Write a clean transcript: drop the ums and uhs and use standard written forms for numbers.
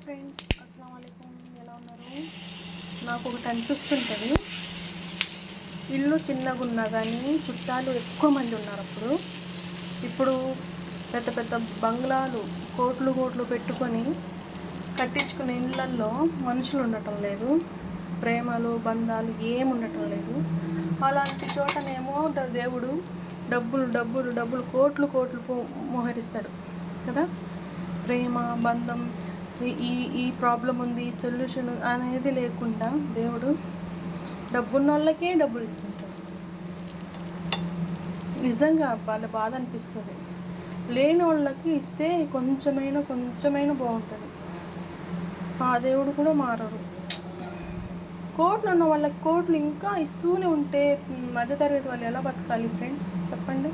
Friends, అస్సలాము అలైకుం. ఎలా ఉన్నారు? నాకు ఒకటి అనిపిస్తుంటుంది, ఇల్లు చిన్నగా ఉన్నా కానీ చుట్టాలు ఎక్కువ మంది ఉన్నారు. ఇప్పుడు పెద్ద పెద్ద బంగ్లాలు కోట్లు కోట్లు పెట్టుకొని కట్టించుకునే ఇళ్ళల్లో మనుషులు ఉండటం లేదు, ప్రేమలు బంధాలు ఏమి ఉండటం లేదు. అలాంటి చోటనేమో దేవుడు డబ్బులు డబ్బులు డబ్బులు కోట్లు కోట్లు మోహరిస్తాడు కదా. ప్రేమ బంధం, ఈ ఈ ప్రాబ్లం ఉంది, ఈ సొల్యూషన్ అనేది లేకుండా దేవుడు డబ్బున్న వాళ్ళకే డబ్బులు ఇస్తుంటాడు. నిజంగా వాళ్ళ బాధ అనిపిస్తుంది. లేని వాళ్ళకి ఇస్తే కొంచెమైనా బాగుంటుంది. ఆ దేవుడు కూడా మారరు. కోట్లు ఉన్న వాళ్ళకి కోట్లు ఇంకా ఇస్తూనే ఉంటే మధ్యతరగతి వాళ్ళు ఎలా బతకాలి ఫ్రెండ్స్, చెప్పండి.